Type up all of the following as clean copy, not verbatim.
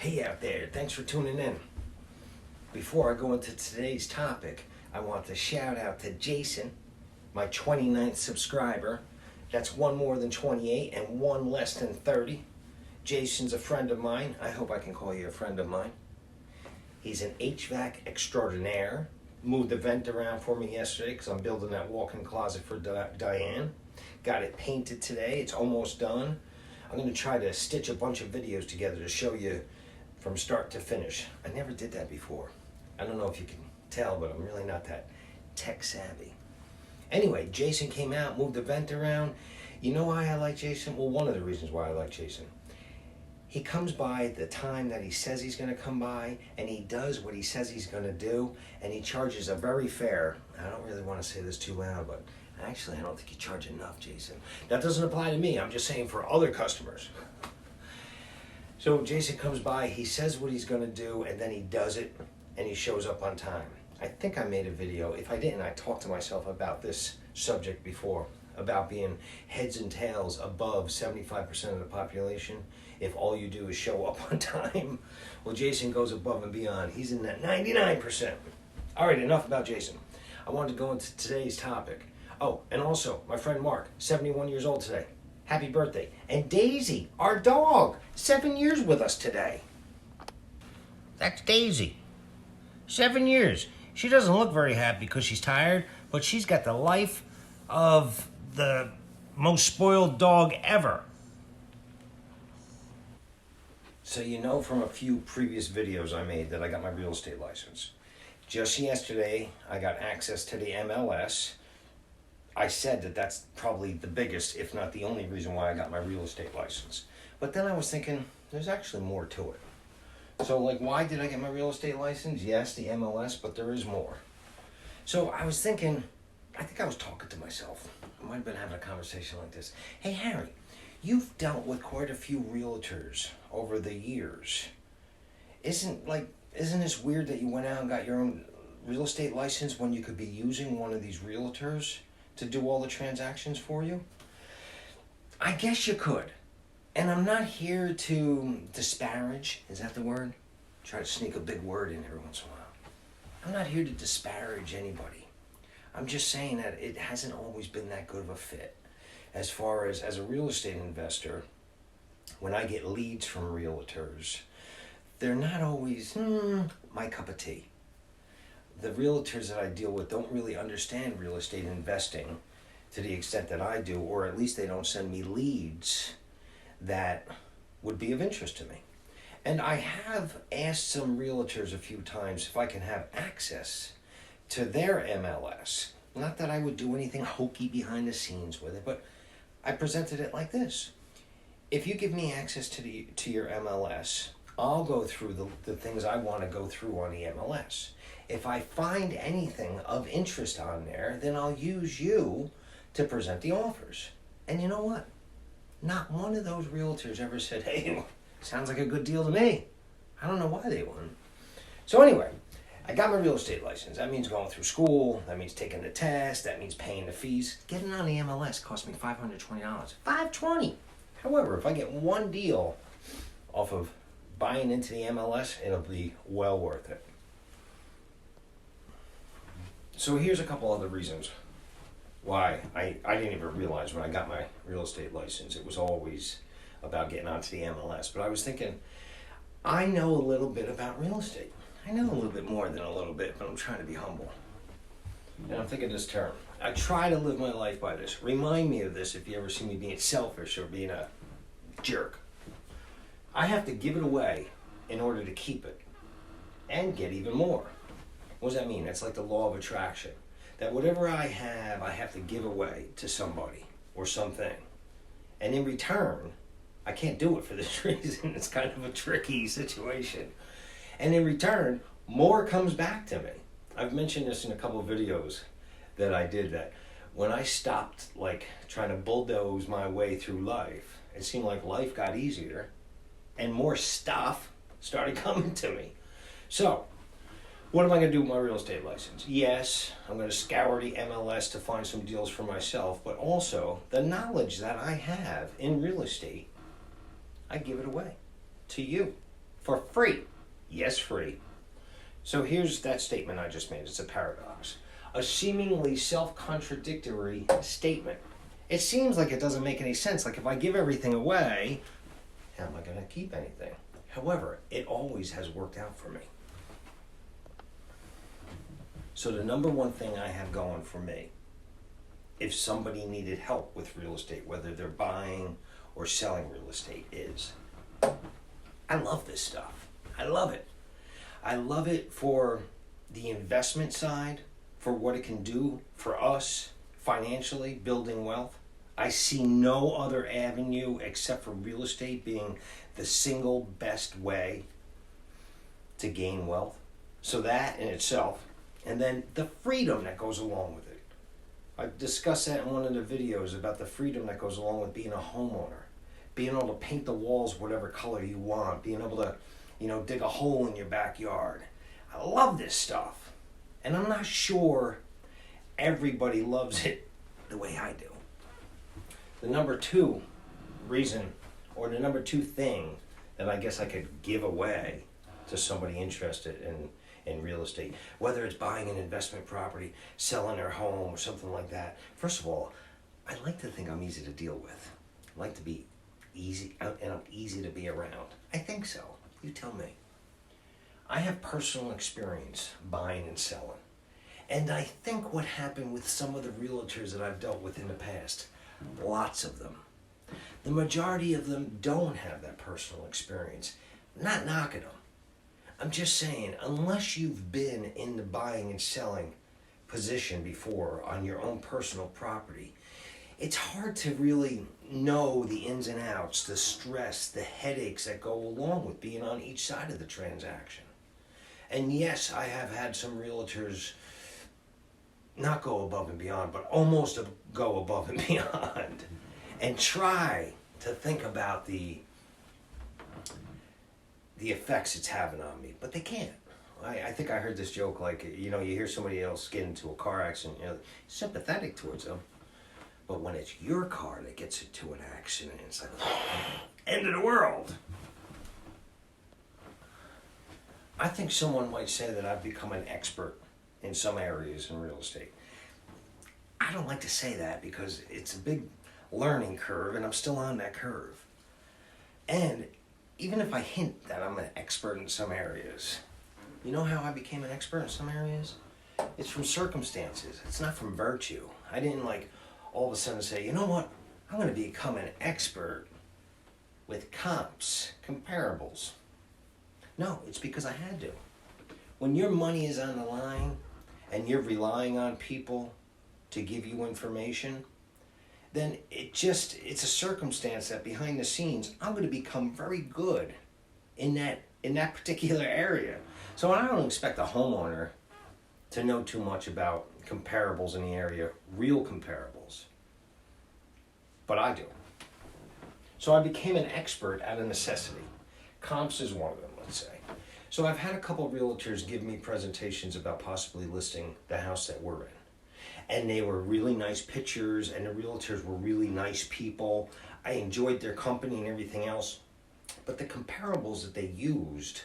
Hey out there, thanks for tuning in. Before I go into today's topic, I want to shout out to Jason, my 29th subscriber. That's one more than 28 and one less than 30. Jason's a friend of mine. I hope I can call you a friend of mine. He's an HVAC extraordinaire. Moved the vent around for me yesterday because I'm building that walk-in closet for Diane. Got it painted today. It's almost done. I'm going to try to stitch a bunch of videos together to show you from start to finish. I never did that before. I don't know if you can tell, but I'm really not that tech savvy. Anyway, Jason came out, moved the vent around. You know why I like Jason? Well, one of the reasons why I like Jason. He comes by the time that he says he's going to come by, and he does what he says he's going to do, and he charges a very fair, I don't really want to say this too loud, but actually I don't think you charge enough, Jason. That doesn't apply to me. I'm just saying for other customers. So Jason comes by, he says what he's going to do, and then he does it, and he shows up on time. I think I made a video. If I didn't, I talked to myself about this subject before, about being heads and tails above 75% of the population if all you do is show up on time. Well, Jason goes above and beyond. He's in that 99%. All right, enough about Jason. I wanted to go into today's topic. Oh, and also, my friend Mark, 71 years old today. Happy birthday. And Daisy, our dog, 7 years with us today. That's Daisy. 7 years. She doesn't look very happy because she's tired, but she's got the life of the most spoiled dog ever. So you know from a few previous videos I made that I got my real estate license. Just yesterday, I got access to the MLS. I said that that's probably the biggest, if not the only reason why I got my real estate license. But then I was thinking, there's actually more to it. So like, why did I get my real estate license? Yes, the MLS, but there is more. So I was thinking, I think I was talking to myself. I might have been having a conversation like this. Hey, Harry, you've dealt with quite a few realtors over the years. Isn't this weird that you went out and got your own real estate license when you could be using one of these realtors to do all the transactions for you? I guess you could. And I'm not here to disparage, is that the word? Try to sneak a big word in every once in a while. I'm not here to disparage anybody. I'm just saying that it hasn't always been that good of a fit. As far as a real estate investor, when I get leads from realtors, they're not always my cup of tea. The realtors that I deal with don't really understand real estate investing to the extent that I do, or at least they don't send me leads that would be of interest to me. And I have asked some realtors a few times if I can have access to their MLS. Not that I would do anything hokey behind the scenes with it, but I presented it like this. If you give me access to your MLS, I'll go through the things I want to go through on the MLS. If I find anything of interest on there, then I'll use you to present the offers. And you know what? Not one of those realtors ever said, hey, sounds like a good deal to me. I don't know why they wouldn't. So anyway, I got my real estate license. That means going through school. That means taking the test. That means paying the fees. Getting on the MLS cost me $520. $520. However, if I get one deal off of buying into the MLS, it'll be well worth it. So here's a couple other reasons why I didn't even realize when I got my real estate license, it was always about getting onto the MLS. But I was thinking, I know a little bit about real estate. I know a little bit more than a little bit, but I'm trying to be humble. And I'm thinking this term. I try to live my life by this. Remind me of this if you ever see me being selfish or being a jerk. I have to give it away in order to keep it and get even more. What does that mean? It's like the law of attraction. That whatever I have to give away to somebody or something. And in return, I can't do it for this reason. It's kind of a tricky situation. And in return, more comes back to me. I've mentioned this in a couple of videos that I did, that when I stopped trying to bulldoze my way through life, it seemed like life got easier and more stuff started coming to me. So, what am I going to do with my real estate license? Yes, I'm going to scour the MLS to find some deals for myself, but also the knowledge that I have in real estate, I give it away to you. for free. Yes, free. So here's that statement I just made. It's a paradox. A seemingly self-contradictory statement. It seems like it doesn't make any sense. Like if I give everything away, how am I going to keep anything? However, it always has worked out for me. So the number one thing I have going for me, if somebody needed help with real estate, whether they're buying or selling real estate, is I love this stuff. I love it. I love it for the investment side, for what it can do for us financially, building wealth. I see no other avenue except for real estate being the single best way to gain wealth. So that in itself, and then the freedom that goes along with it. I've discussed that in one of the videos about the freedom that goes along with being a homeowner. Being able to paint the walls whatever color you want. Being able to, dig a hole in your backyard. I love this stuff. And I'm not sure everybody loves it the way I do. The number two reason, or the number two thing that I guess I could give away to somebody interested in real estate, whether it's buying an investment property, selling their home, or something like that. First of all, I like to think I'm easy to deal with. I like to be easy, and I'm easy to be around. I think so. You tell me. I have personal experience buying and selling. And I think what happened with some of the realtors that I've dealt with in the past, lots of them, the majority of them don't have that personal experience. I'm not knocking them. I'm just saying, unless you've been in the buying and selling position before on your own personal property, it's hard to really know the ins and outs, the stress, the headaches that go along with being on each side of the transaction. And yes, I have had some realtors not go above and beyond, but almost go above and beyond and try to think about the effects it's having on me, but they can't. I think I heard this joke, like, you hear somebody else get into a car accident, sympathetic towards them. But when it's your car that gets into an accident, it's like, end of the world. I think someone might say that I've become an expert in some areas in real estate. I don't like to say that because it's a big learning curve and I'm still on that curve. And even if I hint that I'm an expert in some areas, you know how I became an expert in some areas? It's from circumstances. It's not from virtue. I didn't all of a sudden say, you know what, I'm going to become an expert with comps, comparables. No, it's because I had to. When your money is on the line and you're relying on people to give you information, then it's a circumstance that behind the scenes, I'm going to become very good in that particular area. So I don't expect a homeowner to know too much about comparables in the area, real comparables. But I do. So I became an expert out of necessity. Comps is one of them, let's say. So I've had a couple of realtors give me presentations about possibly listing the house that we're in. And they were really nice pictures, and the realtors were really nice people. I enjoyed their company and everything else. But the comparables that they used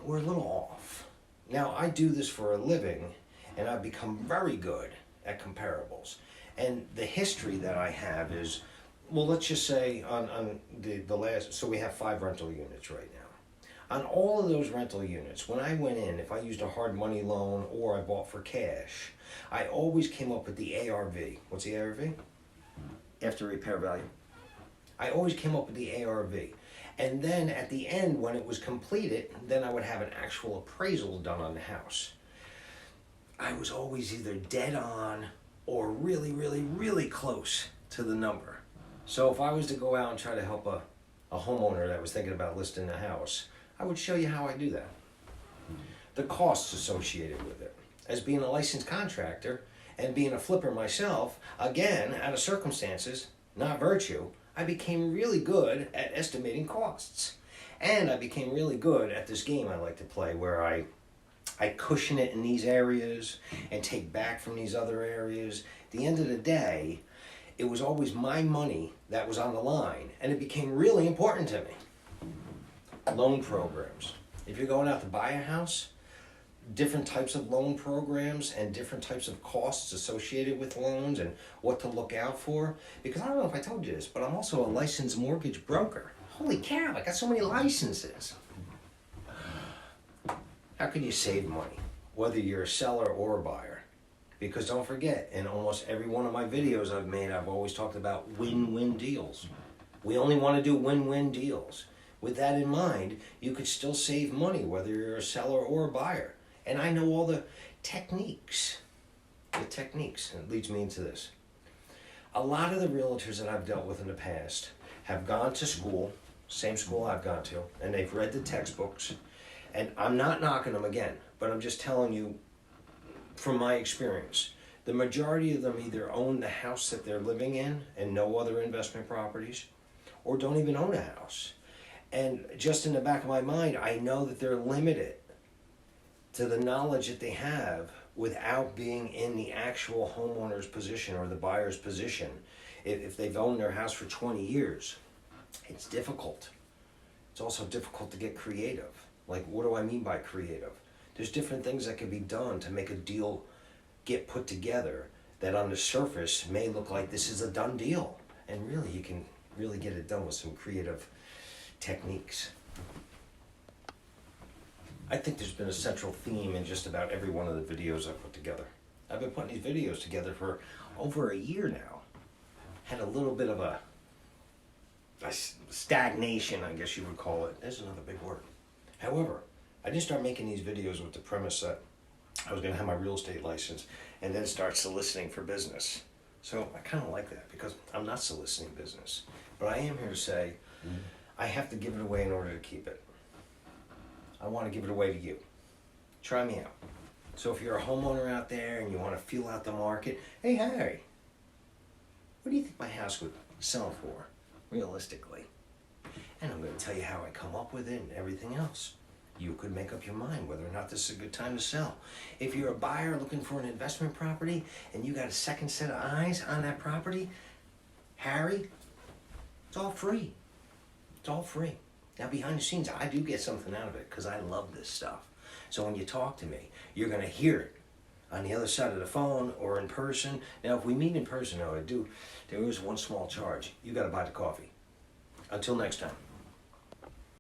were a little off. Now, I do this for a living, and I've become very good at comparables. And the history that I have is, well, let's just say on the last, so we have 5 rental units right now. On all of those rental units, when I went in, if I used a hard money loan or I bought for cash, I always came up with the ARV. What's the ARV? After repair value. I always came up with the ARV. And then at the end, when it was completed, then I would have an actual appraisal done on the house. I was always either dead on or really, really, really close to the number. So if I was to go out and try to help a homeowner that was thinking about listing a house, I would show you how I do that. The costs associated with it. As being a licensed contractor and being a flipper myself, again, out of circumstances, not virtue, I became really good at estimating costs. And I became really good at this game I like to play where I cushion it in these areas and take back from these other areas. At the end of the day, it was always my money that was on the line, and it became really important to me. loan programs. If you're going out to buy a house, different types of loan programs and different types of costs associated with loans and what to look out for. Because I don't know if I told you this, but I'm also a licensed mortgage broker. Holy cow, I got so many licenses. How can you save money, whether you're a seller or a buyer? Because don't forget, in almost every one of my videos I've made, I've always talked about win-win deals. We only want to do win-win deals. With that in mind, you could still save money, whether you're a seller or a buyer. And I know all the techniques. And it leads me into this. A lot of the realtors that I've dealt with in the past have gone to school, same school I've gone to, and they've read the textbooks. And I'm not knocking them again, but I'm just telling you from my experience, the majority of them either own the house that they're living in and no other investment properties, or don't even own a house. And just in the back of my mind, I know that they're limited to the knowledge that they have without being in the actual homeowner's position or the buyer's position. If they've owned their house for 20 years, it's difficult. It's also difficult to get creative. Like, what do I mean by creative? There's different things that can be done to make a deal get put together that on the surface may look like this is a done deal. And really, you can really get it done with some creative techniques. I think there's been a central theme in just about every one of the videos I've put together. I've been putting these videos together for over a year now. Had a little bit of a stagnation, I guess you would call it. There's another big word. However, I didn't start making these videos with the premise that I was going to have my real estate license and then start soliciting for business. So I kind of like that because I'm not soliciting business. But I am here to say I have to give it away in order to keep it. I want to give it away to you. Try me out. So if you're a homeowner out there and you want to feel out the market, hey Harry, what do you think my house would sell for, realistically? And I'm going to tell you how I come up with it and everything else. You could make up your mind whether or not this is a good time to sell. If you're a buyer looking for an investment property and you got a second set of eyes on that property, Harry, it's all free. It's all free. Now behind the scenes, I do get something out of it because I love this stuff. So when you talk to me, you're going to hear it on the other side of the phone or in person. Now if we meet in person, though, there is one small charge. You got to buy the coffee. Until next time.